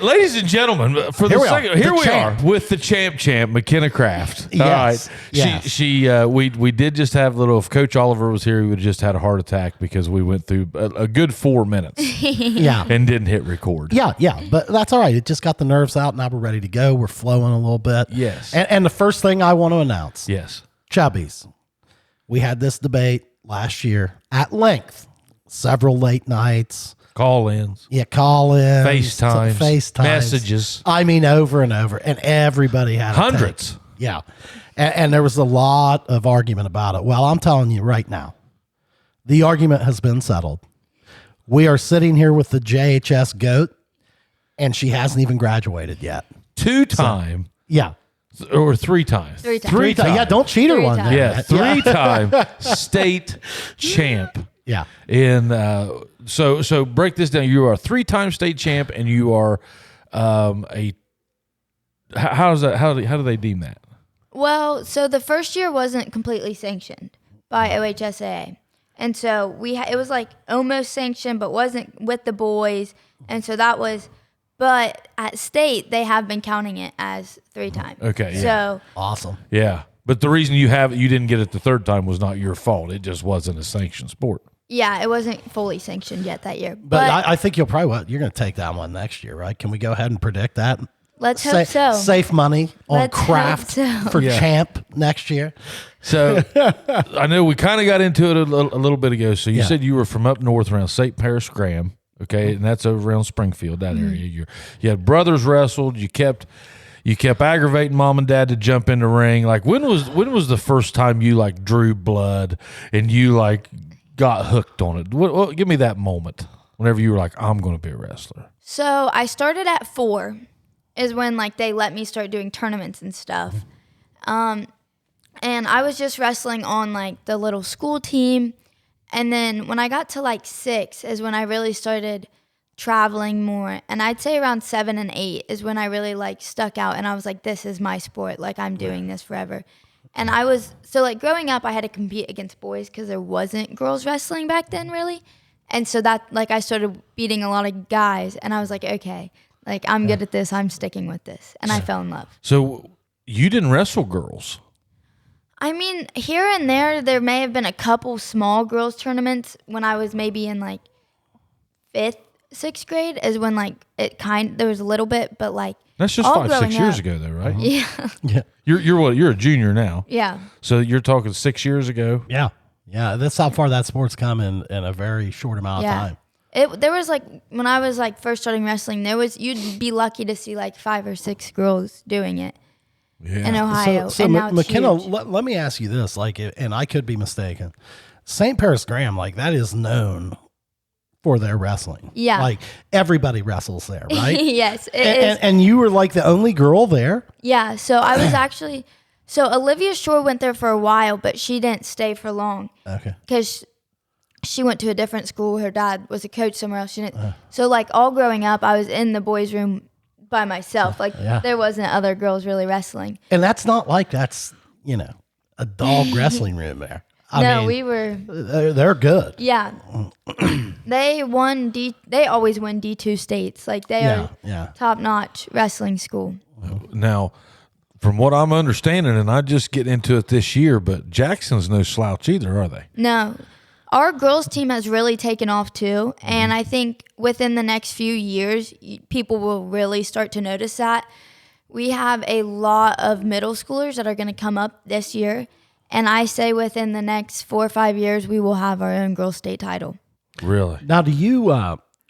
Ladies and gentlemen, for Here the we second, are. here The we champ. are with the champ, Makenna Craft. Yes. All right. Yes. We did just have a little. If Coach Oliver was here, he would have just had a heart attack because we went through a good 4 minutes Yeah. and didn't hit record. Yeah, but that's all right. It just got the nerves out. Now we're ready to go. We're flowing a little bit. Yes. And the first thing I want to announce, Yes. Chubbies. We had this debate last year at length, several late nights. Call-ins. Yeah, call-ins. FaceTimes. Messages. I mean, over and over. And everybody had a Hundreds. take. Yeah. And there was a lot of argument about it. Well, I'm telling you right now, the argument has been settled. We are sitting here with the JHS GOAT, and she hasn't even graduated yet. Two-time. Yeah. Or 3 times. 3 times. Three times. Yeah, don't cheat her Three one times. day. Yeah, 3-time state champ. Yeah. And so break this down. You are a 3-time state champ, and you are a. How does that? How do they deem that? Well, so the first year wasn't completely sanctioned by OHSAA. And so it was like almost sanctioned, but wasn't with the boys. And so that was, but at state, they have been counting it as 3 times. Okay, yeah. So Awesome. Yeah, but the reason you didn't get it the 3rd time was not your fault. It just wasn't a sanctioned sport. yeah, it wasn't fully sanctioned yet that year. But I think you're going to take that one next year, right? Can we go ahead and predict that? Let's hope so. Save money on Let's hope craft so. for Yeah. champ next year. So I know we kind of got into it a little bit ago. So you Yeah. said you were from up north around St. Paris Graham, okay, and that's over around Springfield, that area. You had brothers wrestled. You kept aggravating mom and dad to jump in the ring. Like when was the first time you like drew blood and you like got hooked on it? What give me that moment whenever you were like, I'm going to be a wrestler. So I started at 4 is when like they let me start doing tournaments and stuff. And I was just wrestling on like the little school team. And then when I got to like 6 is when I really started traveling more. And I'd say around 7 and 8 is when I really like stuck out and I was like, this is my sport. Like I'm doing this forever. And so like growing up, I had to compete against boys because there wasn't girls wrestling back then really. And so that like I started beating a lot of guys and I was like, okay, like I'm good at this. I'm sticking with this. And I fell in love. So you didn't wrestle girls. I mean, here and there may have been a couple small girls tournaments when I was maybe in like 5th, 6th grade is when like there was a little bit, but like That's just all 5-6 years up- ago, though, right? Yeah, Yeah. You're what? You're a junior now. yeah, So you're talking 6 years ago. Yeah. Yeah. That's how far that sport's come in a very short amount of yeah. time. There was like when I was like first starting wrestling, you'd be lucky to see like 5 or 6 girls doing it in Ohio. So and now it's McKenna, huge. let me ask you this, like, and I could be mistaken. St. Paris Graham, like that is known for their wrestling. Yeah. Like everybody wrestles there, right? Yes, it is. And you were like the only girl there? Yeah, so I was actually Olivia Shore went there for a while, but she didn't stay for long Okay. because she went to a different school. Her dad was a coach somewhere else. She didn't. So like all growing up, I was in the boys' room by myself. Like there wasn't other girls really wrestling. And that's not like that's, a dog wrestling room there. I mean, we were. they're good. Yeah, they won. They always win D2 states. Like they are top notch wrestling school. Now, from what I'm understanding, and I just get into it this year, but Jackson's no slouch either, are they? No. Our girls team has really taken off too, and I think within the next few years, people will really start to notice that. We have a lot of middle schoolers that are going to come up this year, and I say within the next 4 or 5 years, we will have our own girls state title. Really? Now, do you,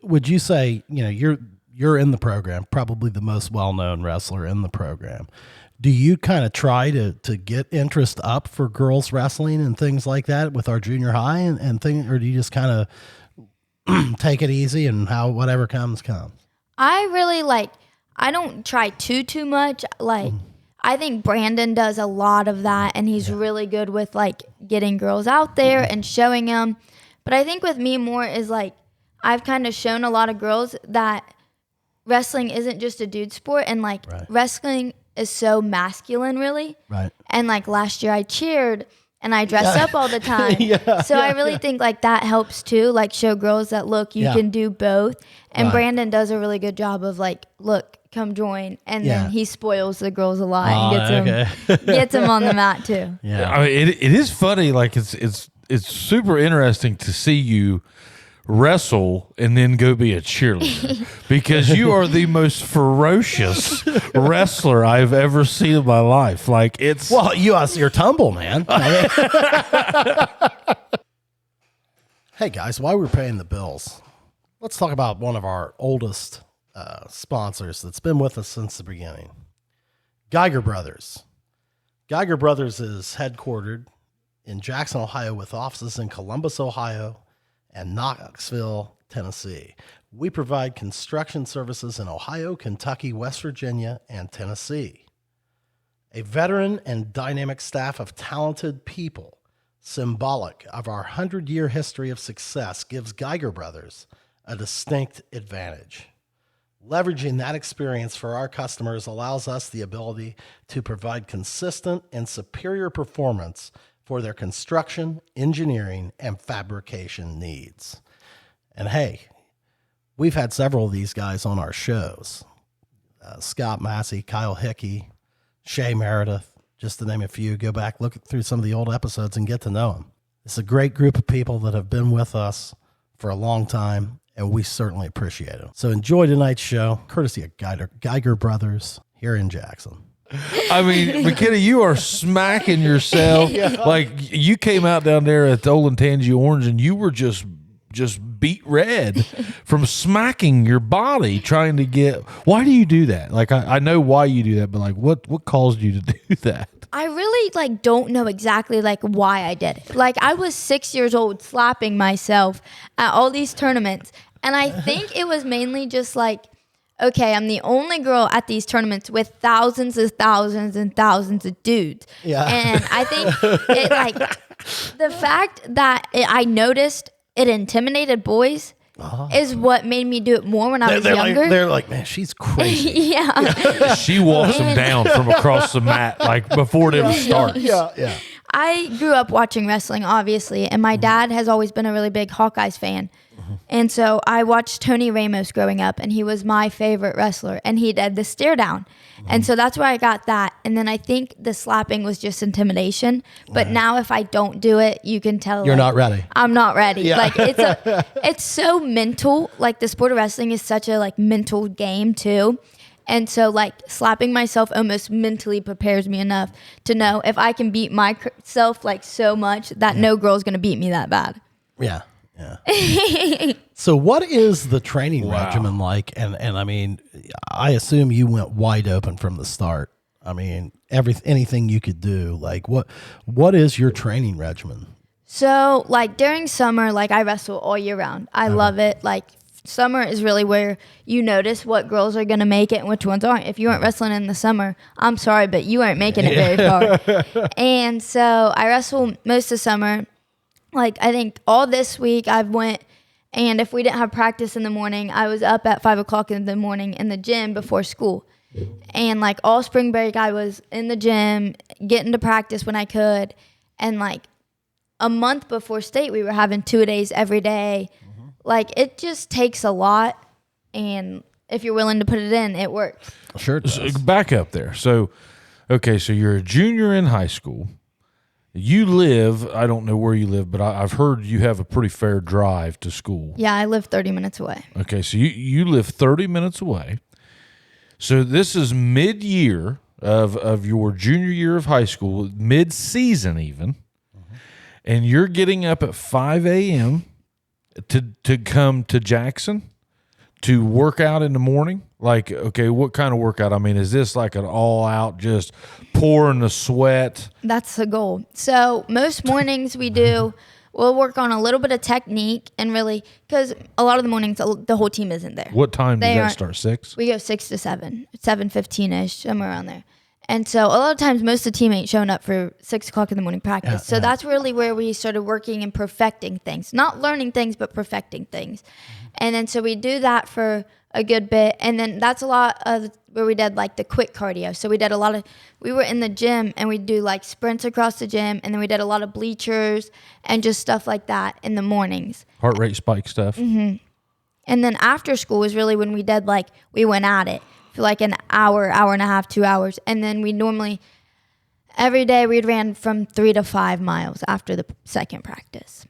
would you say, you're in the program, probably the most well-known wrestler in the program. Do you kind of try to get interest up for girls wrestling and things like that with our junior high and things, or do you just kind of take it easy and whatever comes? I really I don't try too much. I think Brandon does a lot of that, and he's really good with getting girls out there and showing them. But I think with me more is I've kind of shown a lot of girls that wrestling isn't just a dude sport, and wrestling is so masculine, really. Right. And last year I cheered, and I dress up all the time. So I really think like that helps too, like show girls that look, you can do both. And Brandon does a really good job of like, look, come join, and then he spoils the girls a lot and gets them on the mat too. Yeah, I mean, it is funny. Like it's super interesting to see you wrestle and then go be a cheerleader because you are the most ferocious wrestler I've ever seen in my life. Like it's you're tumble, man. Hey guys, while we're paying the bills, let's talk about one of our oldest sponsors that's been with us since the beginning. Geiger Brothers. Geiger Brothers is headquartered in Jackson, Ohio, with offices in Columbus, Ohio, and Knoxville, Tennessee. We provide construction services in Ohio, Kentucky, West Virginia, and Tennessee. A veteran and dynamic staff of talented people, symbolic of our 100-year history of success, gives Geiger Brothers a distinct advantage. Leveraging that experience for our customers allows us the ability to provide consistent and superior performance for their construction, engineering, and fabrication needs. And hey, we've had several of these guys on our shows. Scott Massey, Kyle Hickey, Shay Meredith, just to name a few. Go back, look through some of the old episodes and get to know them. It's a great group of people that have been with us for a long time, and we certainly appreciate it. So enjoy tonight's show, courtesy of Geiger Brothers here in Jackson. I mean, Makenna, you are smacking yourself. Like you came out down there at the Old Tangy Orange and you were just beat red from smacking your body trying to get. Why do you do that? Like I know why you do that, but like what caused you to do that? I really like don't know exactly like why I did it. Like I was 6 years old slapping myself at all these tournaments, and I think it was mainly just like, okay, I'm the only girl at these tournaments with thousands and thousands and thousands of dudes. Yeah. And I think it like the fact that I noticed it intimidated boys is what made me do it more when I was younger. They're like, man, she's crazy. Yeah. She walks them down from across the mat like before it even starts. Yeah. I grew up watching wrestling, obviously, and my dad has always been a really big Hawkeyes fan. And so I watched Tony Ramos growing up, and he was my favorite wrestler, and he did the stare down. And so that's where I got that. And then I think the slapping was just intimidation. But now if I don't do it, you can tell you're not ready. I'm not ready. Yeah. Like it's so mental. Like the sport of wrestling is such a like mental game too. And so like slapping myself almost mentally prepares me enough to know if I can beat myself like so much that no girl's going to beat me that bad. Yeah. So what is the training regimen like? And I mean, I assume you went wide open from the start. I mean, anything you could do. Like what is your training regimen? So like during summer, like I wrestle all year round. I love it. Like summer is really where you notice what girls are going to make it and which ones aren't. If you aren't wrestling in the summer, I'm sorry, but you aren't making it very far. And so I wrestle most of summer. Like I think all this week I've went, and if we didn't have practice in the morning, I was up at 5 o'clock in the morning in the gym before school. And like all spring break, I was in the gym, getting to practice when I could. And like a month before state, we were having 2-a-days every day. Like it just takes a lot. And if you're willing to put it in, it works. Sure it does. So back up there. So, okay, so you're a junior in high school. You live, I don't know where you live, but I've heard you have a pretty fair drive to school. Yeah, I live 30 minutes away. Okay, so you live 30 minutes away. So this is mid-year of your junior year of high school, mid-season even, and you're getting up at 5 a.m. to come to Jackson to work out in the morning? Like, okay, what kind of workout? I mean, is this like an all-out just pouring the sweat? That's the goal. So most mornings we'll work on a little bit of technique and really, because a lot of the mornings the whole team isn't there. What time does that start, 6? We go 6 to 7, 7:15-ish, somewhere around there. And so a lot of times most of the team ain't showing up for 6 o'clock in the morning practice. So that's really where we started working and perfecting things. Not learning things, but perfecting things. And then so we do that for a good bit. And then that's a lot of where we did like the quick cardio. So we were in the gym and we'd do like sprints across the gym. And then we did a lot of bleachers and just stuff like that in the mornings. Heart rate spike stuff. And then after school was really when we did we went at it for like an hour and a half, 2 hours. And then we normally, every day we'd ran from 3 to 5 miles after the second practice.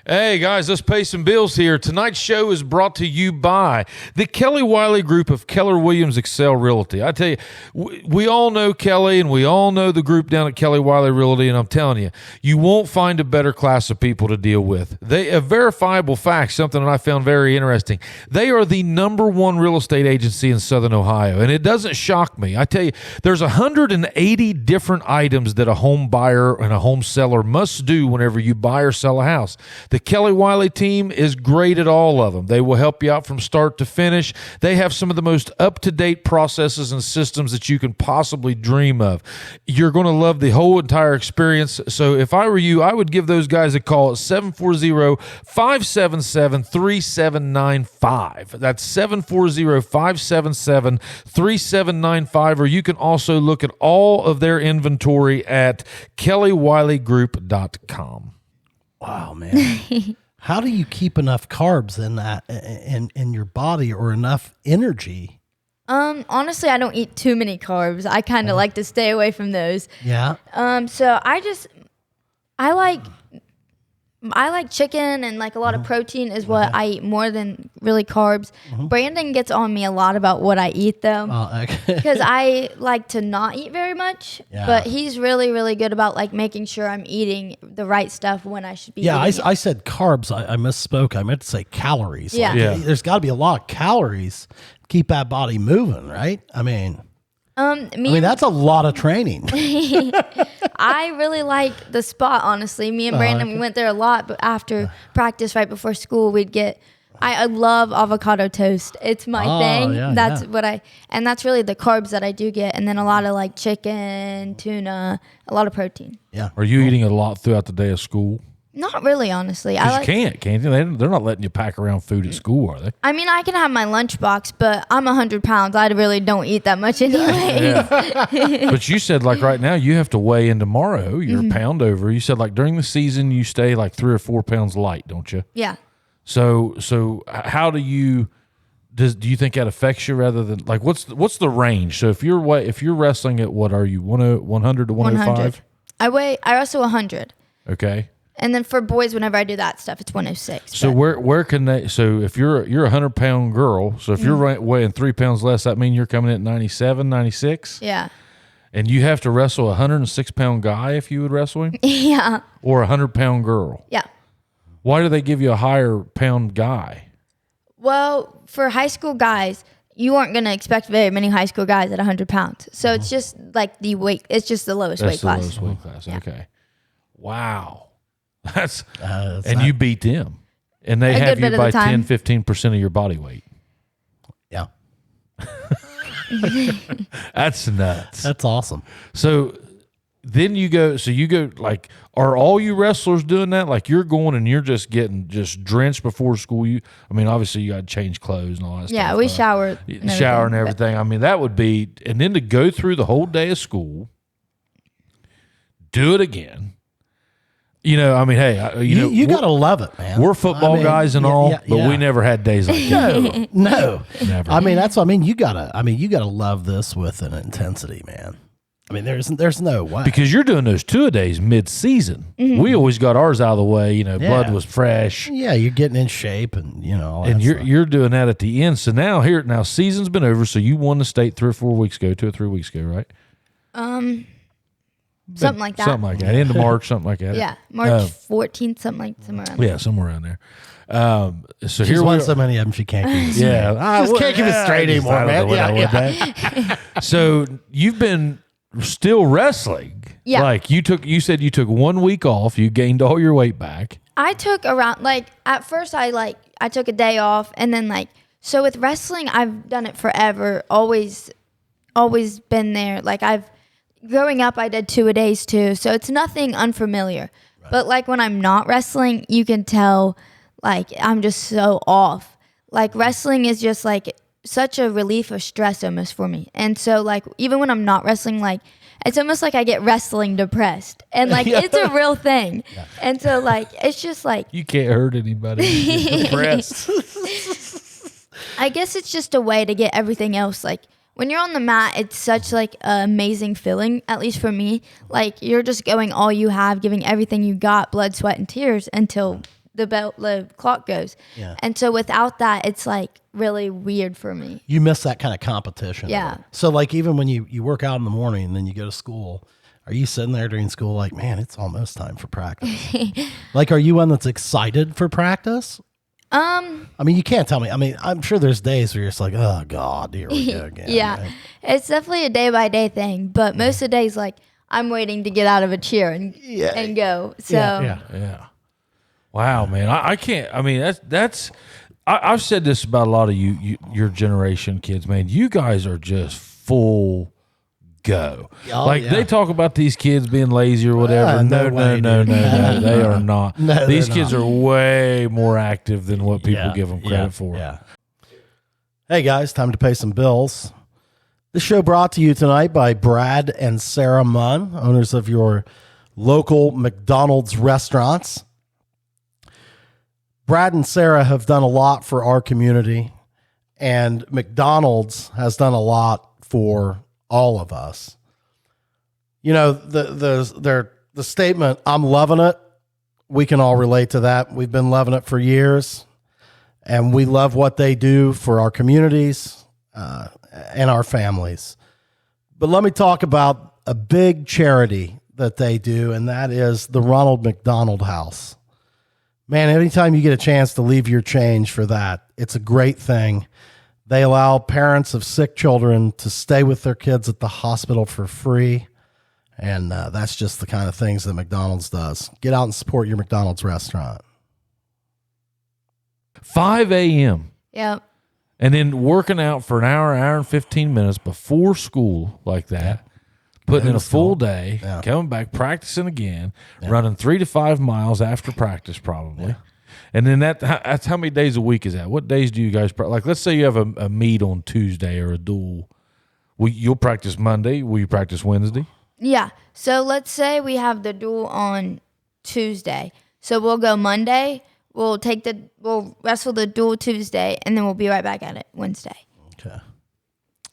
Hey guys, let's pay some bills here. Tonight's show is brought to you by the Kelly Wiley Group of Keller Williams Excel Realty. I tell you, we all know Kelly and we all know the group down at Kelly Wiley Realty, and I'm telling you, you won't find a better class of people to deal with. A verifiable fact, something that I found very interesting. They are the #1 real estate agency in Southern Ohio, and it doesn't shock me. I tell you, there's 180 different items that a home buyer and a home seller must do whenever you buy or sell a house. The Kelly Wiley team is great at all of them. They will help you out from start to finish. They have some of the most up-to-date processes and systems that you can possibly dream of. You're going to love the whole entire experience. So if I were you, I would give those guys a call at 740-577-3795. That's 740-577-3795. Or you can also look at all of their inventory at kellywileygroup.com. Wow, man. How do you keep enough carbs in that in your body or enough energy? Honestly, I don't eat too many carbs. I kind of like to stay away from those. Yeah. So I like chicken and like a lot of protein is what I eat more than really carbs. Brandon gets on me a lot about what I eat though. Because I like to not eat very much, but he's really, really good about like making sure I'm eating the right stuff when I should be eating it. I said carbs. I misspoke. I meant to say calories. Yeah. There's got to be a lot of calories to keep that body moving, right? I mean, that's a lot of training. I really like the spot, honestly. Me and Brandon, we went there a lot, but after practice, right before school, we'd get, I love avocado toast. It's my thing. Yeah, that's and that's really the carbs that I do get. And then a lot of like chicken, tuna, a lot of protein. Yeah. Are you eating a lot throughout the day of school? Not really, honestly. You can't you? They're not letting you pack around food at school, are they? I mean, I can have my lunchbox, but I'm 100 pounds. I really don't eat that much anyway. But you said like right now you have to weigh in tomorrow. You're a pound over. You said like during the season you stay like 3 or 4 pounds light, don't you? Yeah. So how do you do you think that affects you rather than like what's the range? So if you're wrestling at what are you 100 to 105? I wrestle 100. Okay. And then for boys, whenever I do that stuff, it's 106. So where can they? So if you're a 100-pound girl, so if you're weighing 3 pounds less, that means you're coming in at 97, 96. Yeah. And you have to wrestle a 106-pound guy if you would wrestle him. Yeah. Or a 100-pound girl. Yeah. Why do they give you a higher pound guy? Well, for high school guys, you aren't going to expect very many high school guys at 100 pounds. So it's just like the weight. It's just the lowest weight class. That's the lowest weight class. Yeah. Okay. Wow. And you beat them. And they have you by 10-15% of your body weight. Yeah. That's nuts. That's awesome. So then you go like, are all you wrestlers doing that? Like you're going and you're just getting drenched before school. Obviously you got to change clothes and all that stuff. Yeah, we shower and everything. I mean, that would be, and then to go through the whole day of school, do it again. Hey, you gotta love it, man. We're football guys and all, but we never had days like that. No, never. That's what I mean. You gotta love this with an intensity, man. There's no way, because you're doing those 2-a-days mid-season. We always got ours out of the way. Blood was fresh. Yeah, you're getting in shape, and all that and stuff. you're doing that at the end. So now season's been over. So you won the state 2 or 3 weeks ago, right? Something like that. Something like that. End of March, something like that. Yeah, March 14th, somewhere around there. Yeah, somewhere around there. So She's won so many of them, she can't keep it straight. Yeah. Just can't keep it straight anymore, man. So you've been still wrestling. Yeah. Like you said you took 1 week off. You gained all your weight back. I took around, at first I took a day off, and then so with wrestling, I've done it forever. Always been there. Growing up, I did 2-a-days too, so it's nothing unfamiliar. Right. But when I'm not wrestling, you can tell I'm just so off. Wrestling is just such a relief of stress almost for me. And so like even when I'm not wrestling, like it's almost like I get wrestling depressed, and like it's a real thing. Yeah. And so like it's just like you can't hurt anybody. Depressed. I guess it's just a way to get everything else. Like when you're on the mat, it's such like an amazing feeling, at least for me. Like you're just going all you have, giving everything you got, blood, sweat, and tears until the clock goes. Yeah. And so without that, it's like really weird for me. You miss that kind of competition. Yeah. So like even when you work out in the morning and then you go to school, are you sitting there during school like, man, it's almost time for practice? Like, are you one that's excited for practice? I mean, you can't tell me. I mean, I'm sure there's days where you're just like, oh God, here we go again. Yeah. Right? It's definitely a day by day thing, but most of the days, like I'm waiting to get out of a chair and go. So yeah. Wow, man. I can't. I mean, I've said this about a lot of your generation kids, man. You guys are just full go. They talk about these kids being lazy or whatever. No, they are not. No, these kids are way more active than what people give them credit for. Yeah. Hey guys, time to pay some bills. This show brought to you tonight by Brad and Sarah Munn, owners of your local McDonald's restaurants. Brad and Sarah have done a lot for our community, and McDonald's has done a lot for all of us. You know, the statement, I'm loving it, we can all relate to that. We've been loving it for years, and we love what they do for our communities and our families. But let me talk about a big charity that they do, and that is the Ronald McDonald House. Man, anytime you get a chance to leave your change for that, it's a great thing. They allow parents of sick children to stay with their kids at the hospital for free. And that's just the kind of things that McDonald's does. Get out and support your McDonald's restaurant. 5 a.m. Yep. And then working out for an hour and 15 minutes before school like that. Yeah. Putting in a full day, coming back, practicing again, running 3 to 5 miles after practice probably. Yeah. And then that's how many days a week is that? What days do you guys like? Let's say you have a meet on Tuesday or a duel. You'll practice Monday. Will you practice Wednesday? Yeah. So let's say we have the duel on Tuesday. So we'll go Monday. We'll wrestle the duel Tuesday, and then we'll be right back at it Wednesday. Okay.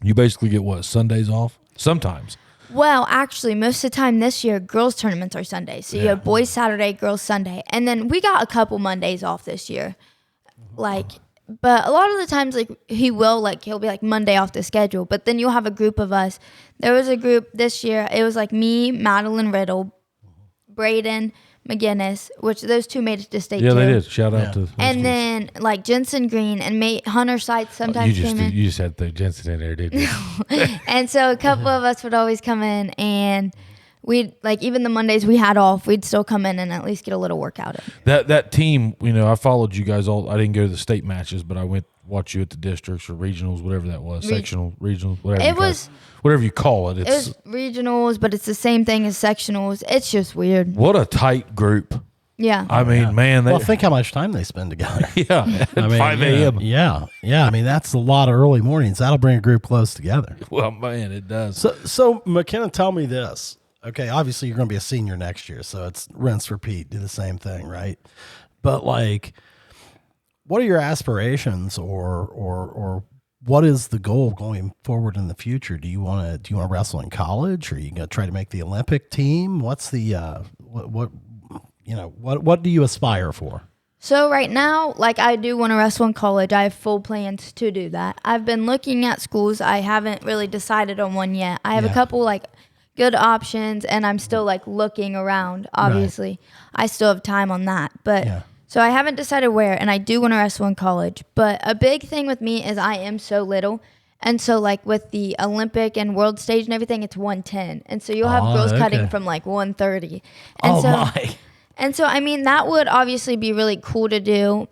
You basically get what, Sundays off? Sometimes. Well, actually, most of the time this year, girls' tournaments are Sundays. So you have boys Saturday, girls Sunday. And then we got a couple Mondays off this year. But a lot of the times, he'll be like Monday off the schedule. But then you'll have a group of us. There was a group this year. It was like me, Madeline Riddle, Braden McGinnis, which those two made it to state. Yeah, they did. Shout out to those and then like Jensen Green and Hunter Seitz sometimes came in. You just had the Jensen in there, didn't you? And so a couple of us would always come in, and we'd like even the Mondays we had off, we'd still come in and at least get a little workout in. That team, I followed you guys all. I didn't go to the state matches, but I went watch you at the districts or regionals, whatever that was, sectional, regionals, whatever you call it. It was regionals, but it's the same thing as sectionals. It's just weird. What a tight group. Yeah. I mean, man. Well, think how much time they spend together. Yeah. I mean, 5 a.m. Yeah. I mean, that's a lot of early mornings. That'll bring a group close together. Well, man, it does. So Makenna, tell me this. Okay, obviously you're going to be a senior next year, so it's rinse, repeat, do the same thing, right? But like, what are your aspirations, or what is the goal going forward in the future? Do you want to wrestle in college, or are you going to try to make the Olympic team? What's the what do you aspire for? So right now, like I do want to wrestle in college. I have full plans to do that. I've been looking at schools. I haven't really decided on one yet. I have a couple like good options, and I'm still like looking around. Obviously, I still have time on that, but so I haven't decided where. And I do want to wrestle in college. But a big thing with me is I am so little, and so like with the Olympic and world stage and everything, it's 110, and so you'll have girls cutting from like 130. And And so I mean that would obviously be really cool to do,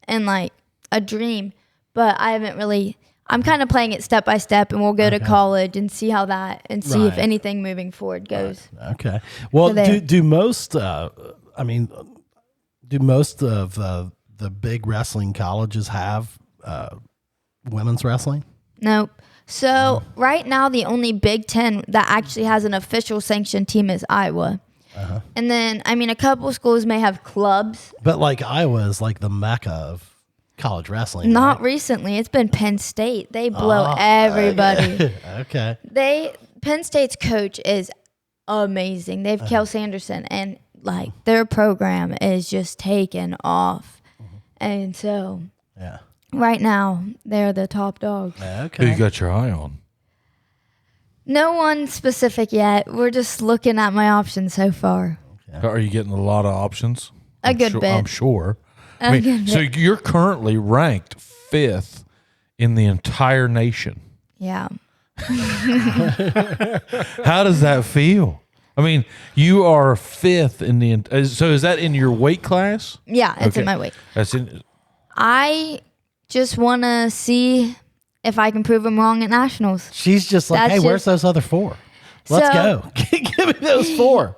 and like a dream. But I haven't really. I'm kind of playing it step by step, and we'll go to college and see how that, and see if anything moving forward goes. Right. Okay. Well, do most of the big wrestling colleges have women's wrestling? Nope. So right now, the only Big Ten that actually has an official sanctioned team is Iowa. And then, I mean, a couple schools may have clubs. But like Iowa is like the mecca of college wrestling. Not right? recently. It's been Penn State. They blow everybody. Okay. Penn State's coach is amazing. They have Kelsey Anderson, and like their program is just taking off. And so Yeah. right now, they're the top dogs. Who Okay. you got your eye on? No one specific yet. We're just looking at my options so far. Are you getting a lot of options? A good bit. I'm sure. A good so you're currently ranked 5th in the entire nation. Yeah. How does that feel? I mean, you are 5th in the. So is that in your weight class? Yeah, it's in Okay. my weight. That's in. I just want to see if I can prove them wrong at nationals. She's just like, That's hey, where's just- those other 4? Let's So- go. Give me those 4.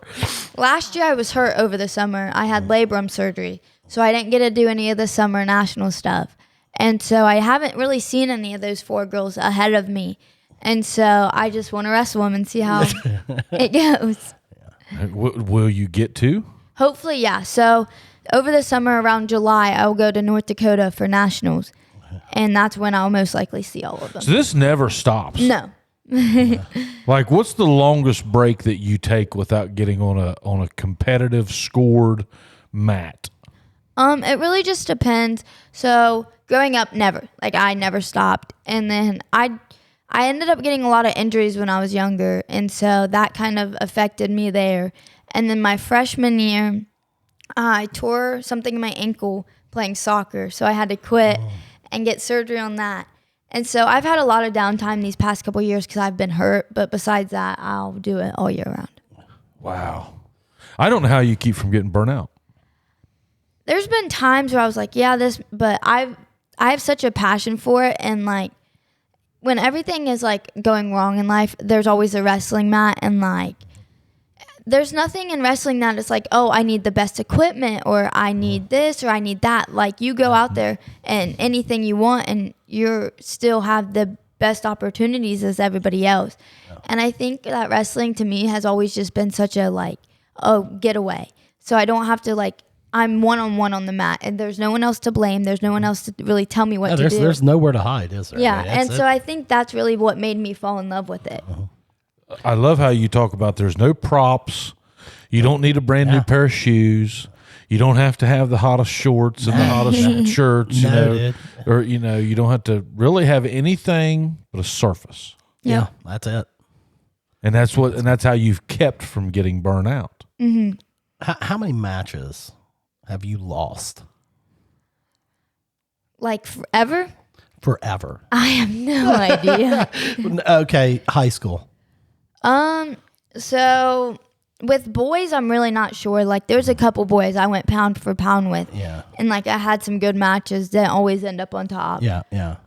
Last year I was hurt over the summer. I had labrum surgery, so I didn't get to do any of the summer national stuff. And so I haven't really seen any of those 4 girls ahead of me. And so I just want to wrestle them and see how it goes. Will you get to? Hopefully, yeah. So over the summer around July, I will go to North Dakota for nationals. And that's when I'll most likely see all of them. So this never stops. No. Like, what's the longest break that you take without getting on a competitive scored mat? It really just depends. So growing up, never. Like I never stopped. And then I ended up getting a lot of injuries when I was younger, and so that kind of affected me there. And then my freshman year, I tore something in my ankle playing soccer, so I had to quit and get surgery on that. And so I've had a lot of downtime these past couple of years because I've been hurt, but besides that, I'll do it all year round. Wow. I don't know how you keep from getting burnt out. There's been times where I was like, yeah, but I have such a passion for it, and like when everything is like going wrong in life, there's always a wrestling mat, and like there's nothing in wrestling that is like, oh, I need the best equipment, or I need this, or I need that. Like you go out there and anything you want, and you still have the best opportunities as everybody else. And I think that wrestling to me has always just been such a like, oh, getaway. So I don't have to like, I'm one-on-one on the mat, and there's no one else to blame. There's no one else to really tell me what to do. There's nowhere to hide, is there? Yeah, I mean, that's and so I think that's really what made me fall in love with it. I love how you talk about there's no props. You don't need a brand new pair of shoes. You don't have to have the hottest shorts and the hottest shirts, No, or you don't have to really have anything but a surface. Yeah, that's it. And that's how you've kept from getting burnt out. Mm-hmm. How many matches have you lost? Like forever? Forever. I have no idea. Okay, high school. So with boys, I'm really not sure. Like there's a couple boys I went pound for pound with. Yeah. And like I had some good matches that always end up on top. Yeah.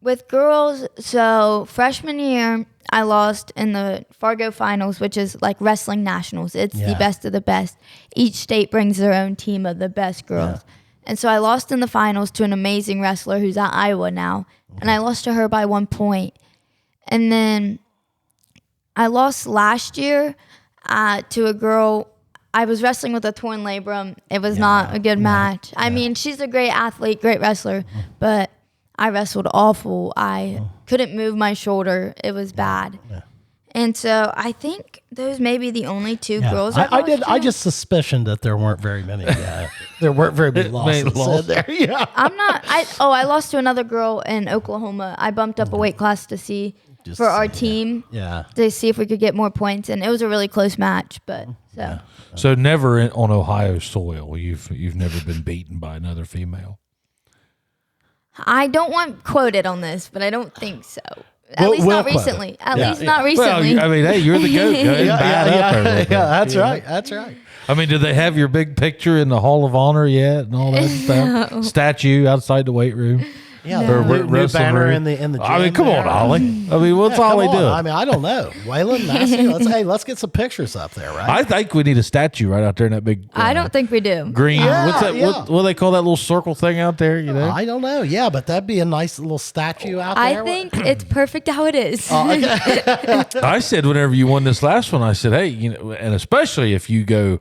With girls, so freshman year, I lost in the Fargo finals, which is like wrestling nationals. It's the best of the best. Each state brings their own team of the best girls. Yeah. And so I lost in the finals to an amazing wrestler who's at Iowa now. And I lost to her by 1 point. And then I lost last year to a girl. I was wrestling with a torn labrum. It was not a good match. I mean, she's a great athlete, great wrestler, but I wrestled awful. I couldn't move my shoulder. It was bad. And so I think those may be the only 2 girls I did. lost I to. just suspicioned that there weren't very many. There weren't very many losses in there. Yeah. I'm not. I lost to another girl in Oklahoma. I bumped up a weight class to see for our team. Yeah. To see if we could get more points, and it was a really close match. But So never on Ohio soil. You've never been beaten by another female. I don't want quoted on this, but I don't think so. At We'll- least we'll not quote it. recently. At Yeah, least yeah. not Well, recently. I mean, hey, you're the goat. Go ahead and bat up over there. That's right. That's right. I mean, did they have your big picture in the Hall of Honor yet and all that stuff? Statue outside the weight room? Yeah, Or the new wrestling banner ring. in the gym. I mean, come on, there. Ollie. I mean, what's Yeah, Ollie come on. doing? I mean, I don't know. Waylon, Massey, let's get some pictures up there, right? I think we need a statue right out there in that big. I don't think we do. Green. Yeah, what's that? yeah. What do they call that little circle thing out there? You know. I don't know. Yeah, but that'd be a nice little statue out there. I think it's perfect how it is. I said whenever you won this last one, I said, hey, and especially if you go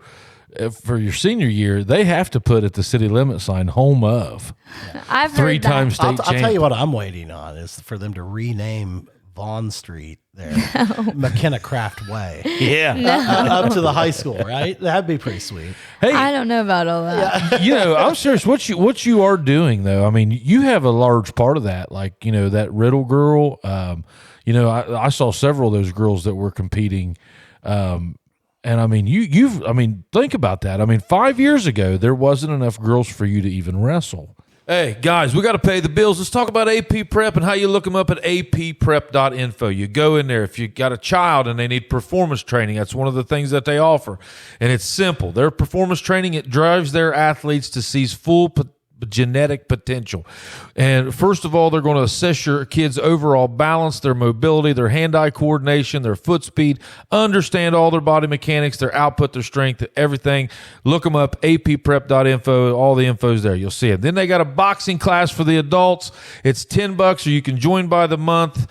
for your senior year, they have to put at the city limit sign "Home of." I've heard Three-time that. state I'll champ. tell you what I'm waiting on is for them to rename Vaughn Street there, Makenna Craft Way, up to the high school, right? That'd be pretty sweet. Hey, I don't know about all that. I'm serious. What you are doing though, I mean, you have a large part of that. Like that Riddle girl. I saw several of those girls that were competing. And I mean, think about that. I mean, 5 years ago, there wasn't enough girls for you to even wrestle. Hey, guys, we got to pay the bills. Let's talk about AP Prep and how you look them up at apprep.info. You go in there. If you got a child and they need performance training, that's one of the things that they offer. And it's simple. Their performance training, it drives their athletes to seize full genetic potential. And first of all, they're going to assess your kids' overall balance, their mobility, their hand-eye coordination, their foot speed, understand all their body mechanics, their output, their strength, everything. Look them up, apprep.info. All the info's there. You'll see it. Then they got a boxing class for the adults. It's $10, or you can join by the month.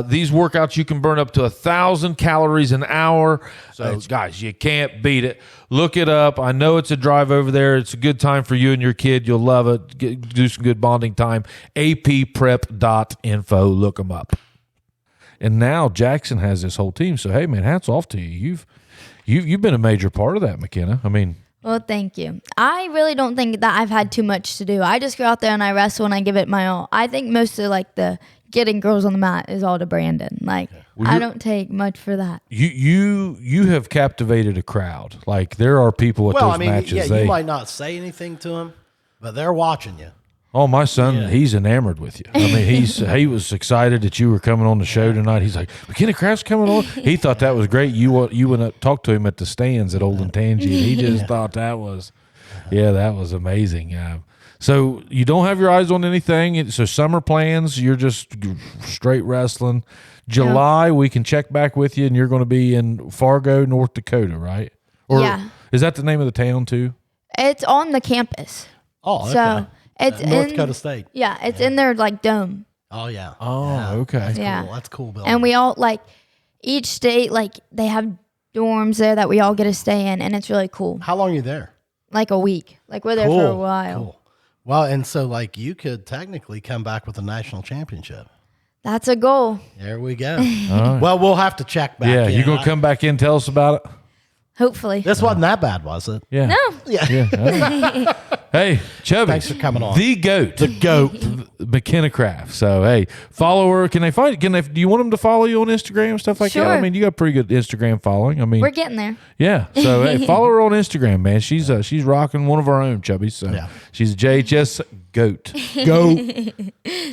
These workouts, you can burn up to 1,000 calories an hour. So, guys, you can't beat it. Look it up. I know it's a drive over there. It's a good time for you and your kid. You'll love it. Do some good bonding time. apprep.info. Look them up. And now Jackson has this whole team. So, hey, man, hats off to you. You've been a major part of that, Makenna. I mean, Well, thank you. I really don't think that I've had too much to do. I just go out there and I wrestle and I give it my all. I think most of the getting girls on the mat is all to Brandon. I don't take much for that. You have captivated a crowd. Like there are people at those matches. You might not say anything to them, but they're watching you. Oh, my son, he's enamored with you. I mean, he was excited that you were coming on the show tonight. He's like, Makenna Craft's coming on. He thought that was great. You went up talk to him at the stands at Old and Tangy. He just thought that was amazing. So you don't have your eyes on anything. So summer plans, you're just straight wrestling. July, we can check back with you, and you're going to be in Fargo, North Dakota, right? Or is that the name of the town too? It's on the campus. Oh, okay. So it's North Dakota State. Yeah, it's in their dome. Oh, yeah. Oh, okay. That's Yeah. cool. That's cool building. And we all each state they have dorms there that we all get to stay in, and it's really cool. How long are you there? Like a week. We're there for a while. Cool. Well, and so you could technically come back with a national championship. That's a goal. There we go. Well, we'll have to check back. Yeah, in. you going to come back in and tell us about it? Hopefully. This wasn't that bad, was it? Yeah. No. Yeah. Hey, Chubby. Thanks for coming on. The GOAT. The GOAT. Makenna Craft. So, hey, follow her. Do you want them to follow you on Instagram and stuff like that? I Sure. mean, you got pretty good Instagram following. I mean, We're getting there. yeah. So, hey, follow her on Instagram, man. She's rocking one of our own, Chubby. So, she's a JHS GOAT. GOAT.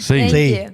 Thank See. you.